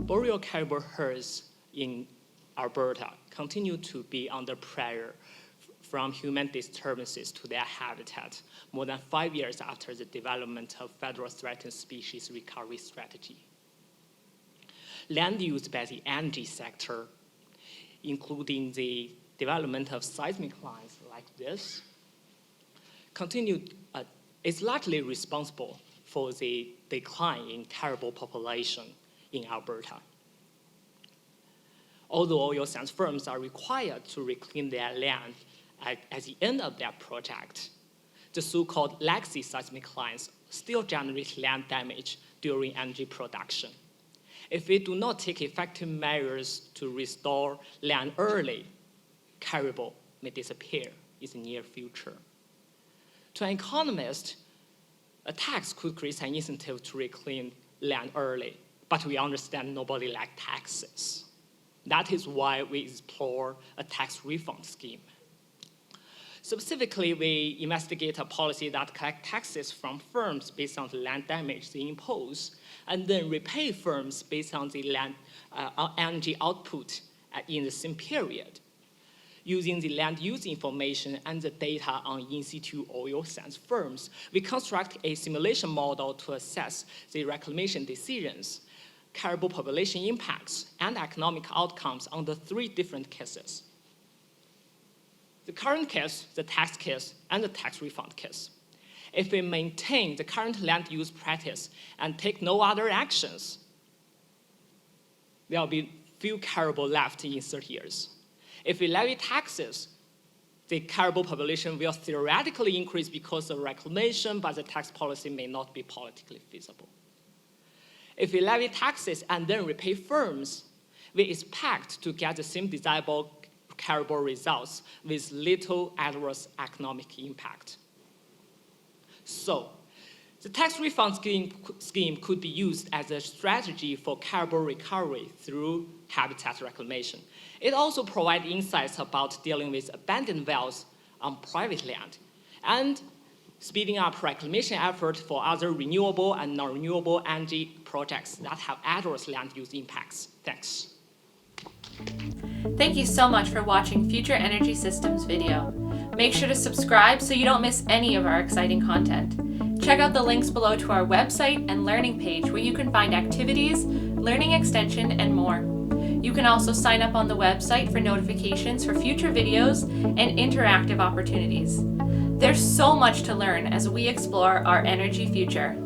Boreal caribou herds in Alberta continue to be under pressure from human disturbances to their habitat more than 5 years after the development of federal threatened species recovery strategy. Land use by the energy sector, including the development of seismic lines like this, is largely responsible for the decline in caribou population in Alberta. Although oil sands firms are required to reclaim their land at the end of their project, the so-called legacy seismic lines still generate land damage during energy production. If we do not take effective measures to restore land early, caribou may disappear in the near future. To an economist, a tax could create an incentive to reclaim land early, but we understand nobody likes taxes. That is why we explore a tax refund scheme. Specifically, we investigate a policy that collects taxes from firms based on the land damage they impose, and then repay firms based on the energy output in the same period. Using the land use information and the data on in-situ oil sands firms, we construct a simulation model to assess the reclamation decisions, caribou population impacts, and economic outcomes under 3 different cases: the current case, the tax case, and the tax refund case. If we maintain the current land use practice and take no other actions, there will be few caribou left in 30 years. If we levy taxes, the caribou population will theoretically increase because of reclamation, but the tax policy may not be politically feasible. If we levy taxes and then repay firms, we expect to get the same desirable caribou results with little adverse economic impact. So, the tax refund scheme could be used as a strategy for caribou recovery through habitat reclamation. It also provides insights about dealing with abandoned wells on private land and speeding up reclamation efforts for other renewable and non-renewable energy projects that have adverse land use impacts. Thanks. Thank you so much for watching Future Energy Systems video. Make sure to subscribe so you don't miss any of our exciting content. Check out the links below to our website and learning page where you can find activities, learning extension, and more. You can also sign up on the website for notifications for future videos and interactive opportunities. There's so much to learn as we explore our energy future.